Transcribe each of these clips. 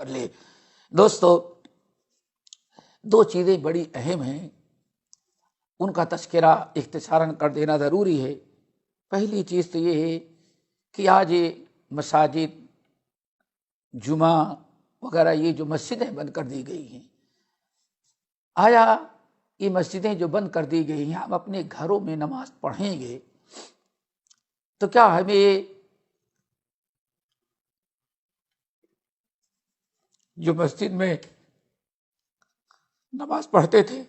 کر لے۔ دوستو، دو چیزیں بڑی اہم ہیں، ان کا تذکرہ اختصاراً کر دینا ضروری ہے۔ پہلی چیز تو یہ ہے کہ آج مساجد، جمعہ وغیرہ یہ جو مسجدیں بند کر دی گئی ہیں، آیا یہ مسجدیں جو بند کر دی گئی ہیں ہم اپنے گھروں میں نماز پڑھیں گے تو کیا ہمیں جو مسجد میں نماز پڑھتے تھے،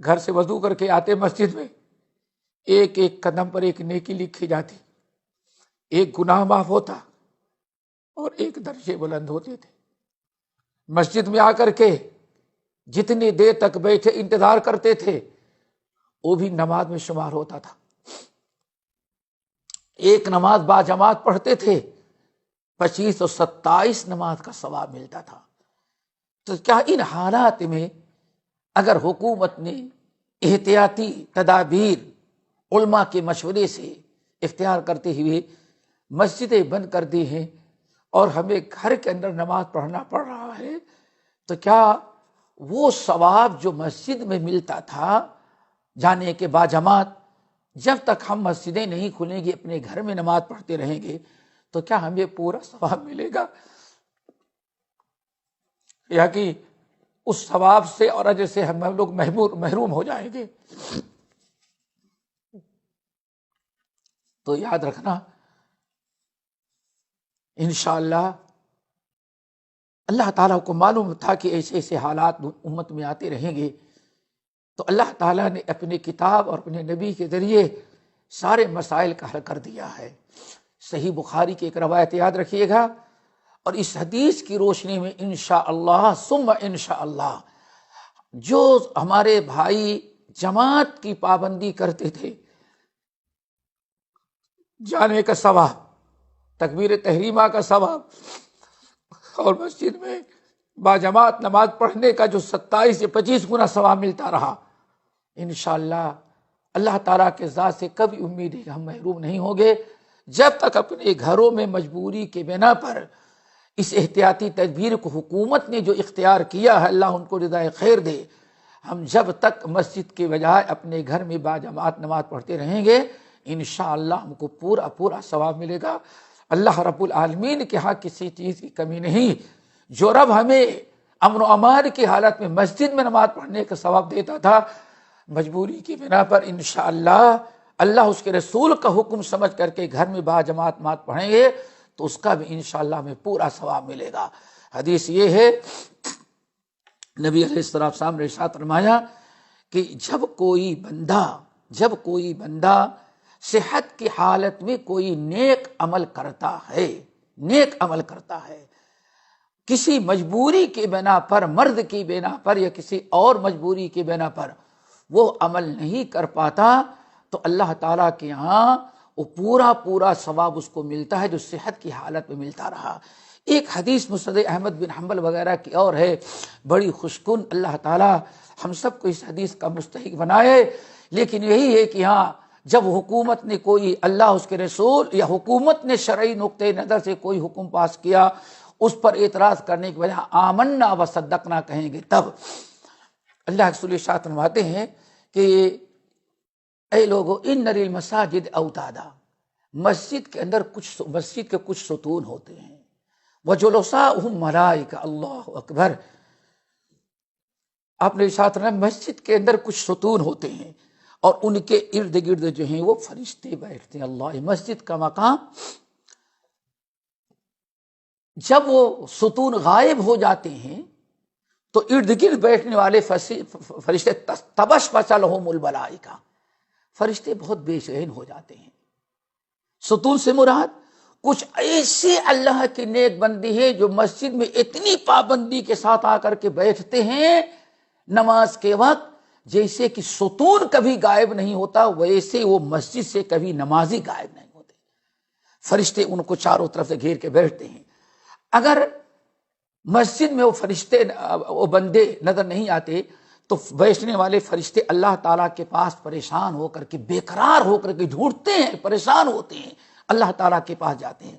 گھر سے وضو کر کے آتے مسجد میں، ایک ایک قدم پر ایک نیکی لکھی جاتی، ایک گناہ معاف ہوتا اور ایک درجے بلند ہوتے تھے؟ مسجد میں آ کر کے جتنی دیر تک بیٹھے انتظار کرتے تھے وہ بھی نماز میں شمار ہوتا تھا۔ ایک نماز با جماعت پڑھتے تھے 25 اور 27 نماز کا ثواب ملتا تھا۔ تو کیا ان حالات میں اگر حکومت نے احتیاطی تدابیر علماء کے مشورے سے اختیار کرتے ہوئے مسجدیں بند کر دی ہیں اور ہمیں گھر کے اندر نماز پڑھنا پڑ رہا ہے، تو کیا وہ ثواب جو مسجد میں ملتا تھا جانے کے باجماعت، جب تک ہم مسجدیں نہیں کھلیں گی اپنے گھر میں نماز پڑھتے رہیں گے تو کیا ہمیں پورا ثواب ملے گا، یا کہ اس ثواب سے اور اجر سے ہم لوگ محروم ہو جائیں گے؟ تو یاد رکھنا، انشاءاللہ اللہ تعالیٰ کو معلوم تھا کہ ایسے ایسے حالات امت میں آتے رہیں گے، تو اللہ تعالیٰ نے اپنے کتاب اور اپنے نبی کے ذریعے سارے مسائل کا حل کر دیا ہے۔ صحیح بخاری کی ایک روایت یاد رکھیے گا، اور اس حدیث کی روشنی میں انشاءاللہ ثم انشاءاللہ جو ہمارے بھائی جماعت کی پابندی کرتے تھے، جانے کا ثواب، تکبیر تحریمہ کا ثواب، اور مسجد میں باجماعت نماز پڑھنے کا جو 27 یا 25 گنا ثواب ملتا رہا، انشاءاللہ اللہ تعالیٰ کے ذات سے کبھی امید ہے کہ ہم محروم نہیں ہوں گے، جب تک اپنے گھروں میں مجبوری کے بنا پر اس احتیاطی تدبیر کو حکومت نے جو اختیار کیا ہے، اللہ ان کو رضائے خیر دے، ہم جب تک مسجد کے بجائے اپنے گھر میں باجماعت نماز پڑھتے رہیں گے انشاءاللہ ہم کو پورا ثواب ملے گا۔ اللہ رب العالمین کے ہاں کسی چیز کی کمی نہیں۔ جو رب ہمیں امن و امان کی حالت میں مسجد میں نماز پڑھنے کا ثواب دیتا تھا، مجبوری کی بنا پر انشاءاللہ اللہ اس کے رسول کا حکم سمجھ کر کے گھر میں باجماعت نماز پڑھیں گے تو اس کا بھی انشاءاللہ ہمیں پورا ثواب ملے گا۔ حدیث یہ ہے، نبی علیہ السلام نے ارشاد فرمایا کہ جب کوئی بندہ صحت کی حالت میں کوئی نیک عمل کرتا ہے، کسی مجبوری کی بنا پر، مرض کی بنا پر یا کسی اور مجبوری کی بنا پر وہ عمل نہیں کر پاتا، تو اللہ تعالیٰ کے یہاں وہ پورا ثواب اس کو ملتا ہے جو صحت کی حالت میں ملتا رہا۔ ایک حدیث مسند احمد بن حنبل وغیرہ کی اور ہے، بڑی خوشکن، اللہ تعالیٰ ہم سب کو اس حدیث کا مستحق بنائے۔ لیکن یہی ہے کہ ہاں جب حکومت نے کوئی، اللہ اس کے رسول یا حکومت نے شرعی نقطۂ نظر سے کوئی حکم پاس کیا، اس پر اعتراض کرنے کی وجہ آمنا و صدقنا کہیں گے، تب اللہ کے رسول ارشاد فرماتے ہیں کہ اے لوگو ان للمساجد اوتادا، مسجد کے اندر مسجد کے کچھ ستون ہوتے ہیں، وجلساؤہم ملائکہ، اللہ اکبر، آپ نے ارشاد فرمایا مسجد کے اندر کچھ ستون ہوتے ہیں اور ان کے ارد گرد جو ہیں وہ فرشتے بیٹھتے ہیں۔ اللہ، مسجد کا مقام، جب وہ ستون غائب ہو جاتے ہیں تو ارد گرد بیٹھنے والے فرشتے تبشبش لہم الملائکہ، فرشتے بہت بے چین ہو جاتے ہیں۔ ستون سے مراد کچھ ایسے اللہ کے نیک بندے ہیں جو مسجد میں اتنی پابندی کے ساتھ آ کر کے بیٹھتے ہیں نماز کے وقت، جیسے کہ ستون کبھی غائب نہیں ہوتا ویسے وہ مسجد سے کبھی نمازی غائب نہیں ہوتے۔ فرشتے ان کو چاروں طرف سے گھیر کے بیٹھتے ہیں۔ اگر مسجد میں وہ فرشتے، وہ بندے نظر نہیں آتے تو بیٹھنے والے فرشتے اللہ تعالیٰ کے پاس پریشان ہو کر کے، بے قرار ہو کر کے ڈھونڈتے ہیں، پریشان ہوتے ہیں، اللہ تعالیٰ کے پاس جاتے ہیں۔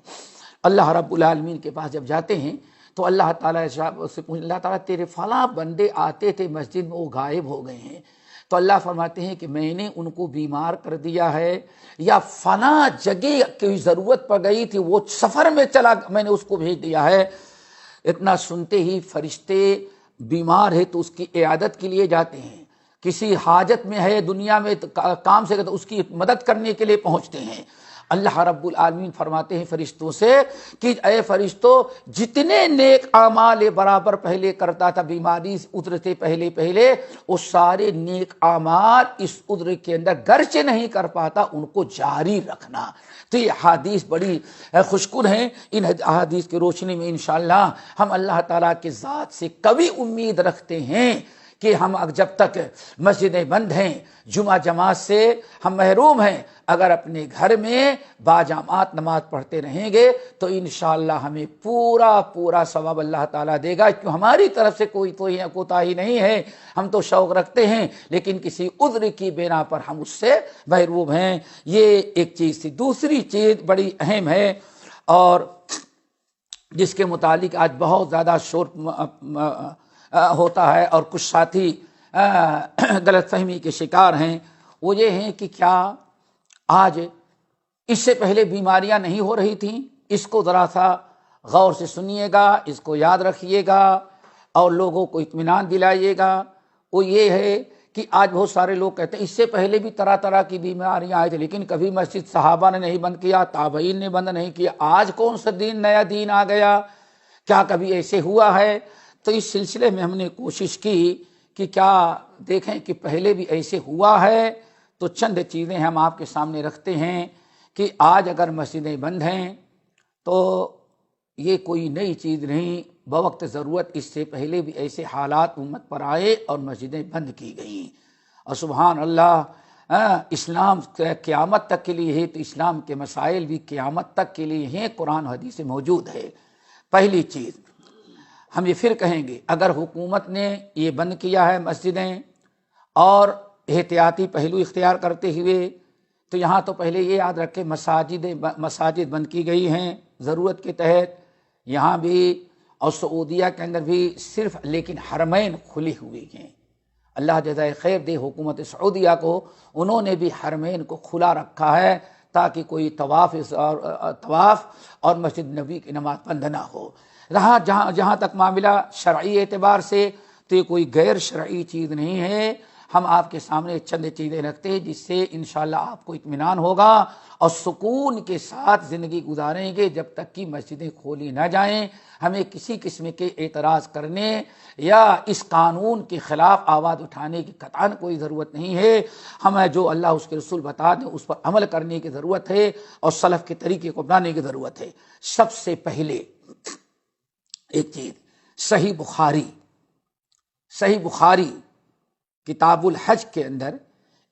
اللہ رب العالمین کے پاس جب جاتے ہیں تو اللہ تعالیٰ سے پوچھ، اللہ تعالیٰ تیرے فلاں بندے آتے تھے مسجد میں، وہ غائب ہو گئے ہیں، تو اللہ فرماتے ہیں کہ میں نے ان کو بیمار کر دیا ہے، یا فلاں جگہ کی ضرورت پڑ گئی تھی، وہ سفر میں چلا، میں نے اس کو بھیج دیا ہے۔ اتنا سنتے ہی فرشتے بیمار ہے تو اس کی عیادت کے لیے جاتے ہیں، کسی حاجت میں ہے دنیا میں کام سے تو اس کی مدد کرنے کے لیے پہنچتے ہیں۔ اللہ رب العالمین فرماتے ہیں فرشتوں سے کہ اے فرشتوں، جتنے نیک اعمال برابر پہلے کرتا تھا بیماری عذر سے پہلے وہ سارے نیک اعمال اس عذر کے اندر گرچہ نہیں کر پاتا ان کو جاری رکھنا۔ تو یہ احادیث بڑی خوشکن ہیں، ان احادیث کی روشنی میں انشاءاللہ ہم اللہ تعالیٰ کے ذات سے کبھی امید رکھتے ہیں کہ ہم جب تک مسجدیں بند ہیں، جمعہ جماعت سے ہم محروم ہیں، اگر اپنے گھر میں باجماعت نماز پڑھتے رہیں گے تو انشاءاللہ ہمیں پورا ثواب اللہ تعالیٰ دے گا، کیوں ہماری طرف سے کوئی کوتاہی نہیں ہے، ہم تو شوق رکھتے ہیں لیکن کسی عذر کی بنا پر ہم اس سے محروم ہیں۔ یہ ایک چیز تھی۔ دوسری چیز بڑی اہم ہے اور جس کے متعلق آج بہت زیادہ شور ہوتا ہے اور کچھ ساتھی غلط فہمی کے شکار ہیں، وہ یہ ہیں کہ کیا آج اس سے پہلے بیماریاں نہیں ہو رہی تھیں؟ اس کو ذرا سا غور سے سنیے گا، اس کو یاد رکھیے گا اور لوگوں کو اطمینان دلائیے گا۔ وہ یہ ہے کہ آج بہت سارے لوگ کہتے ہیں اس سے پہلے بھی طرح کی بیماریاں آئی تھیں لیکن کبھی مسجد صحابہ نے نہیں بند کیا، تابعین نے بند نہیں کیا، آج کون سا نیا دین آ گیا؟ کیا کبھی ایسے ہوا ہے؟ تو اس سلسلے میں ہم نے کوشش کی کہ کیا دیکھیں کہ پہلے بھی ایسے ہوا ہے، تو چند چیزیں ہم آپ کے سامنے رکھتے ہیں کہ آج اگر مسجدیں بند ہیں تو یہ کوئی نئی چیز نہیں، بوقت ضرورت اس سے پہلے بھی ایسے حالات امت پر آئے اور مسجدیں بند کی گئیں، اور سبحان اللہ اسلام قیامت تک کے لیے ہے، تو اسلام کے مسائل بھی قیامت تک کے لیے ہیں، قرآن و حدیث سے موجود ہے۔ پہلی چیز ہم یہ پھر کہیں گے، اگر حکومت نے یہ بند کیا ہے مسجدیں اور احتیاطی پہلو اختیار کرتے ہوئے، تو یہاں تو پہلے یہ یاد رکھیں مساجد بند کی گئی ہیں ضرورت کے تحت، یہاں بھی اور سعودیہ کے اندر بھی صرف، لیکن حرمین کھلی ہوئی ہیں۔ اللہ جزائے خیر دے حکومت سعودیہ کو، انہوں نے بھی حرمین کو کھلا رکھا ہے تاکہ کوئی طواف اور مسجد نبی کی نماز بند نہ ہو۔ رہا جہاں تک معاملہ شرعی اعتبار سے، تو یہ کوئی غیر شرعی چیز نہیں ہے، ہم آپ کے سامنے چند چیزیں رکھتے ہیں جس سے انشاءاللہ آپ کو اطمینان ہوگا اور سکون کے ساتھ زندگی گزاریں گے جب تک کہ مسجدیں کھولی نہ جائیں۔ ہمیں کسی قسم کے اعتراض کرنے یا اس قانون کے خلاف آواز اٹھانے کی قطعاً کوئی ضرورت نہیں ہے، ہمیں جو اللہ اس کے رسول بتا دیں اس پر عمل کرنے کی ضرورت ہے اور سلف کے طریقے کو اپنانے کی ضرورت ہے۔ سب سے پہلے ایک چیز، صحیح بخاری کتاب الحج کے اندر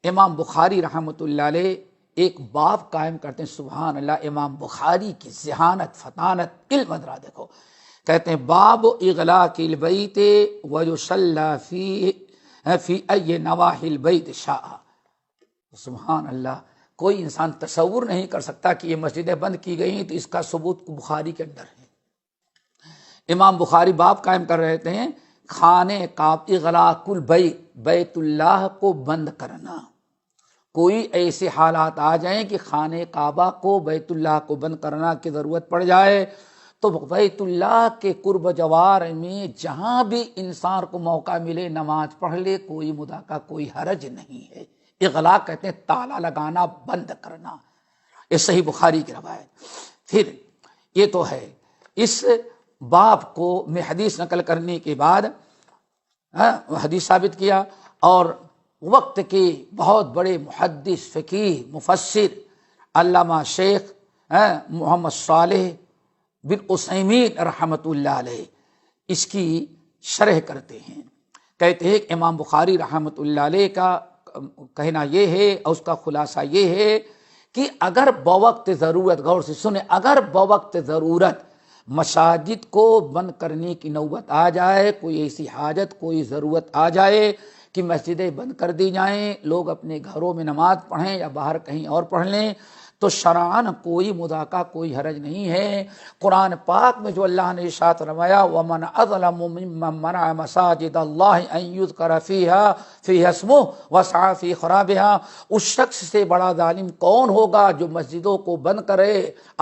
امام بخاری رحمۃ اللہ علیہ ایک باب قائم کرتے ہیں۔ سبحان اللہ، امام بخاری کی ذہانت، فطانت، علم ادرا دیکھو، کہتے ہیں باب اغلاق البیت ویصلی فی ای نواحی البیت شاء۔ سبحان اللہ، کوئی انسان تصور نہیں کر سکتا کہ یہ مسجدیں بند کی گئی ہیں، تو اس کا ثبوت بخاری کے اندر ہے۔ امام بخاری باب قائم کر رہے تھے خانے کعبہ، اغلاق البیت، بیت اللہ کو بند کرنا۔ کوئی ایسے حالات آ جائیں کہ خانے کعبہ کو، بیت اللہ کو بند کرنا کی ضرورت پڑ جائے، تو بیت اللہ کے قرب جوار میں جہاں بھی انسان کو موقع ملے نماز پڑھ لے، کوئی مدعا کا کوئی حرج نہیں ہے۔ اغلاق کہتے ہیں تالا لگانا، بند کرنا۔ یہ صحیح بخاری کی روایت۔ پھر یہ تو ہے، اس باب کو میں حدیث نقل کرنے کے بعد حدیث ثابت کیا، اور وقت کے بہت بڑے محدث، فقیہ، مفسر علامہ شیخ محمد صالح بن عثیمین رحمۃ اللہ علیہ اس کی شرح کرتے ہیں۔ کہتے ہیں کہ امام بخاری رحمۃ اللہ علیہ کا کہنا یہ ہے اور اس کا خلاصہ یہ ہے کہ اگر بوقت ضرورت، غور سے سنیں، اگر بوقت ضرورت مساجد کو بند کرنے کی نوبت آ جائے، کوئی ایسی حاجت، کوئی ضرورت آ جائے کہ مسجدیں بند کر دی جائیں، لوگ اپنے گھروں میں نماز پڑھیں یا باہر کہیں اور پڑھ لیں، تو شرعاً کوئی مذاکرہ کوئی حرج نہیں ہے۔ قرآن پاک میں جو اللہ نے ارشاد فرمایا وَمَنْ أَظْلَمُ مِمَّن مَنَعَ مَسَاجِدَ اللَّهِ أَن يُذْكَرَ فِيهَا اسْمُهُ وَسَعَىٰ فِي خَرَابِهَا، اس شخص سے بڑا ظالم کون ہوگا جو مسجدوں کو بند کرے،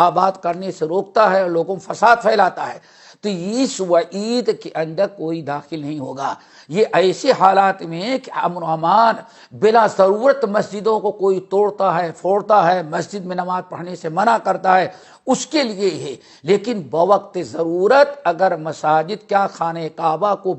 آباد کرنے سے روکتا ہے، لوگوں میں فساد پھیلاتا ہے۔ تو اس وعید کے اندر کوئی داخل نہیں ہوگا۔ یہ ایسے حالات میں کہ امن و امان بلا ضرورت مسجدوں کو کوئی توڑتا ہے، پھوڑتا ہے، مسجد میں نماز پڑھنے سے منع کرتا ہے، اس کے لیے ہے۔ لیکن بوقت ضرورت اگر مساجد کیا خانہ کعبہ کو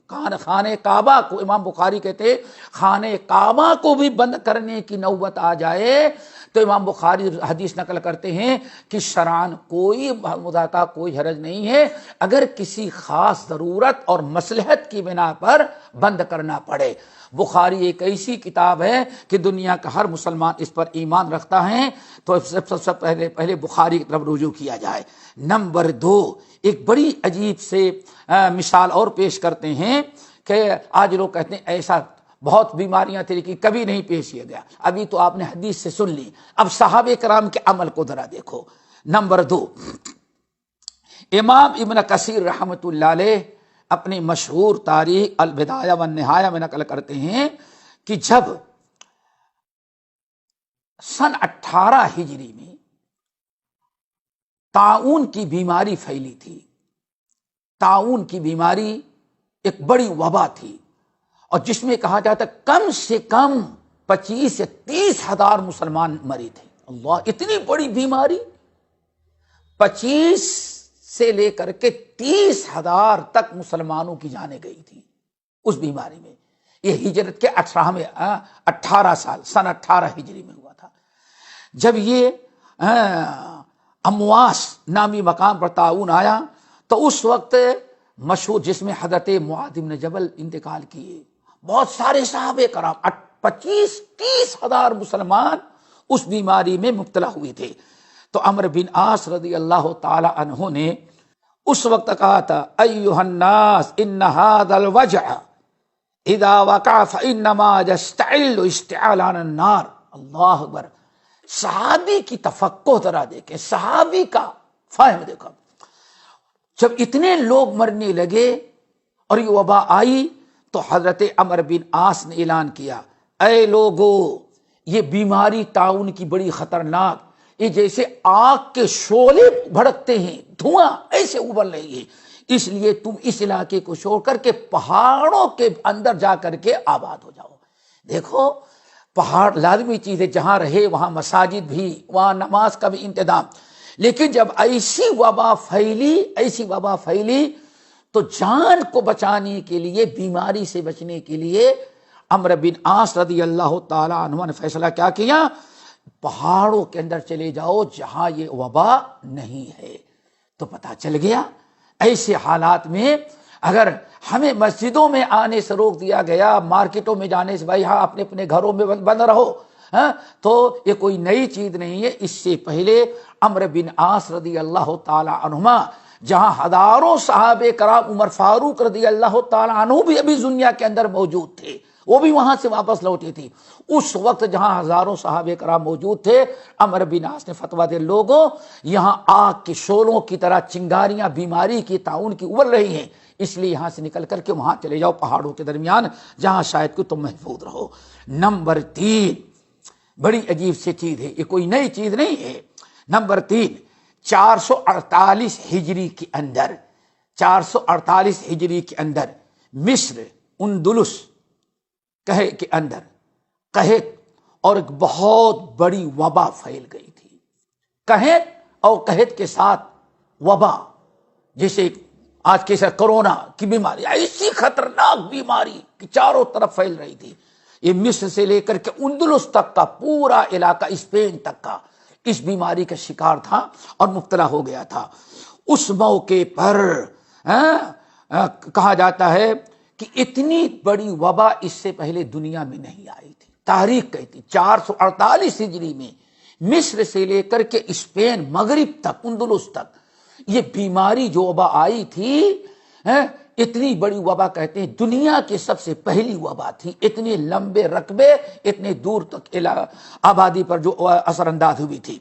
خانہ کعبہ کو، امام بخاری کہتے ہیں خانہ کعبہ کو بھی بند کرنے کی نوبت آ جائے تو امام بخاری حدیث نقل کرتے ہیں کہ شرعاً کوئی مذاکرہ کوئی حرج نہیں ہے اگر کسی خاص ضرورت اور مصلحت کی بنا پر بند کرنا پڑے۔ بخاری ایک ایسی کتاب ہے کہ دنیا کا ہر مسلمان اس پر ایمان رکھتا ہے، تو سب سے پہلے بخاری کی طرف رجوع کیا جائے۔ نمبر 2، ایک بڑی عجیب سے مثال اور پیش کرتے ہیں کہ آج لوگ کہتے ہیں ایسا بہت بیماریاں تھیں لیکن کبھی نہیں پیش کیا گیا۔ ابھی تو آپ نے حدیث سے سن لی، اب صحابہ کرام کے عمل کو ذرا دیکھو۔ نمبر 2، امام ابن کثیر رحمۃ اللہ علیہ اپنی مشہور تاریخ البدایہ والنہایہ میں نقل کرتے ہیں کہ جب سن 18 ہجری میں طاعون کی بیماری پھیلی تھی، طاعون کی بیماری ایک بڑی وبا تھی اور جس میں کہا جاتا کم سے کم 25 سے 30 ہزار مسلمان مرے تھے۔ اللہ، اتنی بڑی بیماری، 25 سے لے کر کے 30 ہزار تک مسلمانوں کی جانیں گئی تھی اس بیماری میں۔ یہ ہجرت کے 18 سال سن 18 ہجری میں ہوا تھا۔ جب یہ امواس نامی مقام پر طاعون آیا تو اس وقت مشہور، جس میں حضرت معاذ بن جبل انتقال کیے، بہت سارے صحابہ کرام 25-30 ہزار مسلمان اس بیماری میں مبتلا ہوئے تھے۔ تو عمرو بن عاص رضی اللہ تعالی عنہ نے اس وقت کہا تھا ایھا الناس ان ھذا الوجع اذا وقع فانما يشتعل اشتعالان النار۔ اللہ اکبر، صحابی کی تفقہ ذرا دیکھیں، صحابی کا فہم دیکھو۔ جب اتنے لوگ مرنے لگے اور یہ وبا آئی تو حضرت عمرو بن عاص نے اعلان کیا اے لوگو، یہ بیماری طاعون کی بڑی خطرناک، یہ جیسے آگ کے شعلے بھڑکتے ہیں، دھواں ایسے ابل رہی ہے، اس لیے تم اس علاقے کو چھوڑ کر کے پہاڑوں کے اندر جا کر کے آباد ہو جاؤ۔ دیکھو، پہاڑ لازمی چیز ہے، جہاں رہے وہاں مساجد بھی، وہاں نماز کا بھی انتظام۔ لیکن جب ایسی وبا پھیلی تو جان کو بچانے کے لیے، بیماری سے بچنے کے لیے عمرو بن عاص رضی اللہ تعالی عنہ نے فیصلہ کیا کیا؟ پہاڑوں کے اندر چلے جاؤ جہاں یہ وبا نہیں ہے۔ تو پتہ چل گیا ایسے حالات میں اگر ہمیں مسجدوں میں آنے سے روک دیا گیا، مارکیٹوں میں جانے سے بھائی ہاں اپنے اپنے گھروں میں بند رہو، تو یہ کوئی نئی چیز نہیں ہے۔ اس سے پہلے عمرو بن عاص رضی اللہ تعالی عنہما، جہاں ہزاروں صحابہ کرام، عمر فاروق رضی اللہ تعالی عنہ بھی ابھی دنیا کے اندر موجود تھے، وہ بھی وہاں سے واپس لوٹے تھے، اس وقت جہاں ہزاروں صحابہ کرام موجود تھے، عمرو بن عاص نے فتویٰ دے لوگوں یہاں آگ کے شعلوں کی طرح چنگاریاں بیماری کی، طاعون کی ابل رہی ہیں، اس لیے یہاں سے نکل کر کے وہاں چلے جاؤ پہاڑوں کے درمیان جہاں شاید کہ تم محفوظ رہو۔ نمبر 3، بڑی عجیب سی چیز ہے، یہ کوئی نئی چیز نہیں ہے۔ نمبر 3، 448 ہجری کے اندر، 448 ہجری کے اندر مصر اندلس کہے کے اندر قحط اور ایک بہت بڑی وبا پھیل گئی تھی۔ قحط اور قحط کے ساتھ وبا، جیسے آج کے کرونا کی بیماری، ایسی خطرناک بیماری کہ چاروں طرف پھیل رہی تھی۔ یہ مصر سے لے کر کے اندلس تک کا پورا علاقہ، اسپین تک کا اس بیماری کا شکار تھا اور مبتلا ہو گیا تھا۔ اس موقع پر کہا جاتا ہے کہ اتنی بڑی وبا اس سے پہلے دنیا میں نہیں آئی تھی۔ تاریخ کہتی 448 ہجری میں مصر سے لے کر کے اسپین، مغرب تک، اندلس تک یہ بیماری جو وبا آئی تھی، اتنی بڑی وبا کہتے ہیں دنیا کی سب سے پہلی وبا تھی، اتنے لمبے رقبے، اتنے دور تک آبادی پر جو اثر انداز ہوئی تھی۔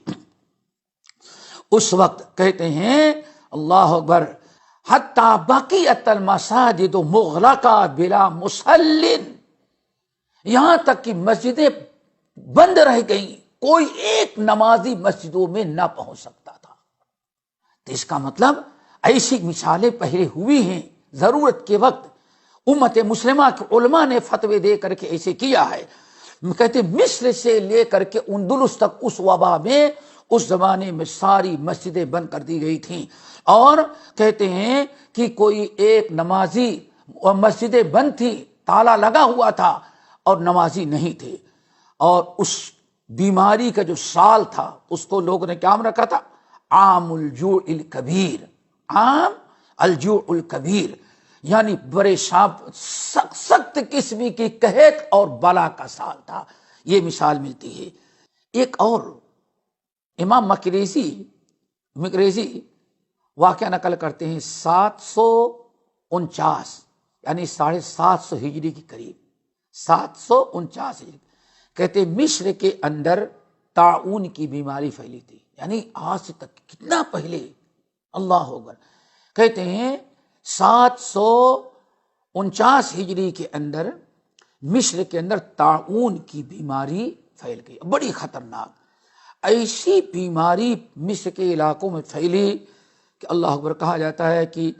اس وقت کہتے ہیں اللہ اکبر، حتی بقیت المساجد مغلقہ بلا مصلٍ، یہاں تک کہ مسجدیں بند رہ گئیں، کوئی ایک نمازی مسجدوں میں نہ پہنچ سکتا تھا۔ تو اس کا مطلب ایسی مثالیں پہلے ہوئی ہیں، ضرورت کے وقت امت مسلمہ کے علماء نے فتوے دے کر کے ایسے کیا ہے۔ کہتے مصر سے لے کر کے اندلس تک اس وبا میں اس زمانے میں ساری مسجدیں بند کر دی گئی تھیں، اور کہتے ہیں کہ کوئی ایک نمازی، مسجدیں بند تھی، تالا لگا ہوا تھا اور نمازی نہیں تھے، اور اس بیماری کا جو سال تھا اس کو لوگوں نے کیا رکھا تھا؟ عام الجوع الکبیر، عام الجوع الکبیر، یعنی بڑے سخت قسم کی قحط اور بلا کا سال تھا۔ یہ مثال ملتی ہے۔ ایک اور امام مقریزی واقعہ نقل کرتے ہیں 749 یعنی 750 ہجری کے قریب، 749 ہجری، کہتے مصر کے اندر طاعون کی بیماری پھیلی تھی، یعنی آج تک کتنا پہلے، اللہ اکبر، کہتے ہیں 749 ہجری کے اندر مصر کے اندر طاعون کی بیماری پھیل گئی، بڑی خطرناک۔ ایسی بیماری مصر کے علاقوں میں پھیلی کہ اللہ اکبر، کہا جاتا ہے کہ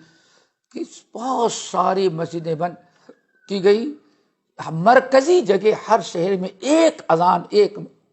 بہت ساری مسجدیں بند کی گئی، مرکزی جگہ ہر شہر میں ایک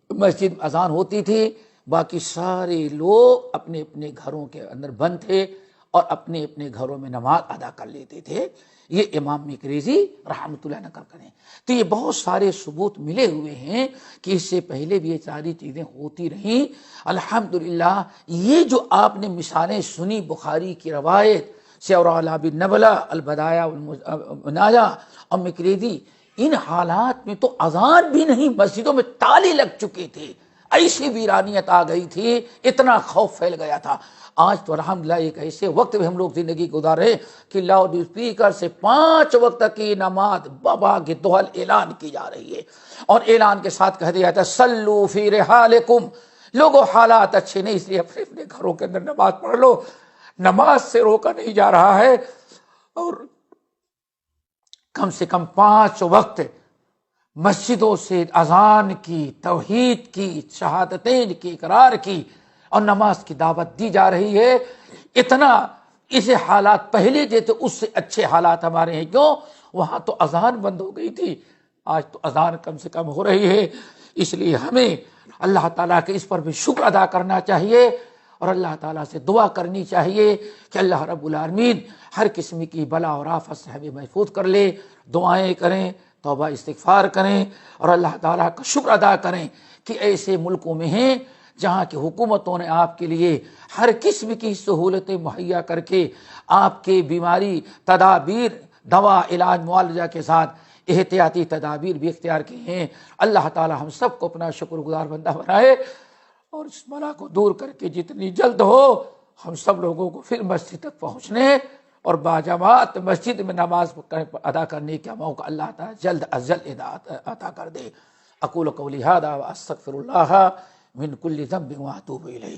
مسجد اذان ہوتی تھی، باقی سارے لوگ اپنے اپنے گھروں کے اندر بند تھے اور اپنے اپنے گھروں میں نماز ادا کر لیتے تھے۔ یہ امام مقریزی رحمۃ اللہ نقل کریں۔ تو یہ بہت سارے ثبوت ملے ہوئے ہیں کہ اس سے پہلے بھی یہ ساری چیزیں ہوتی رہیں۔ الحمدللہ یہ جو آپ نے مثالیں سنی بخاری کی روایت، سیر اعلام النبلہ، البدایہ والنہایہ اور مقریزی، ان حالات میں تو اذان بھی نہیں، مسجدوں میں تالے لگ چکے تھے، ایسی ویرانیت آ گئی تھی، اتنا خوف پھیل گیا تھا۔ آج تو الحمدللہ ایک ایسے وقت میں ہم لوگ زندگی گزارے کہ لاؤڈ اسپیکر سے 5 وقت کی نماز بابا کے دوہل اعلان کی جا رہی ہے، اور اعلان کے ساتھ کہہ دیا جاتا ہے صلو فی رحالکم، لوگوں حالات اچھے نہیں اس لیے اپنے اپنے گھروں کے اندر نماز پڑھ لو۔ نماز سے روکا نہیں جا رہا ہے، اور کم سے کم 5 وقت مسجدوں سے اذان کی، توحید کی، شہادتین کی، اقرار کی اور نماز کی دعوت دی جا رہی ہے۔ اتنا اسے حالات پہلے جیسے اس سے اچھے حالات ہمارے ہیں، کیوں؟ وہاں تو اذان بند ہو گئی تھی، آج تو اذان کم سے کم ہو رہی ہے۔ اس لیے ہمیں اللہ تعالیٰ کے اس پر بھی شکر ادا کرنا چاہیے، اور اللہ تعالیٰ سے دعا کرنی چاہیے کہ اللہ رب العالمین ہر قسم کی بلا اور آفت سے ہمیں محفوظ کر لے۔ دعائیں کریں، توبہ استغفار کریں، اور اللہ تعالیٰ کا شکر ادا کریں کہ ایسے ملکوں میں ہیں جہاں کی حکومتوں نے آپ کے لیے ہر قسم کی سہولتیں مہیا کر کے آپ کے بیماری تدابیر، دوا، علاج، معالجہ کے ساتھ احتیاطی تدابیر بھی اختیار کی ہیں۔ اللہ تعالیٰ ہم سب کو اپنا شکر گزار بندہ بنائے، اور اس بلا کو دور کر کے جتنی جلد ہو ہم سب لوگوں کو پھر مسجد تک پہنچنے اور باجماعت مسجد میں نماز ادا کرنے کا موقع اللہ تعالیٰ جلد از جلد عطا کر دے۔ اقول قولی ھذا واستغفر اللہ من کل ذنب واتوب الیہ۔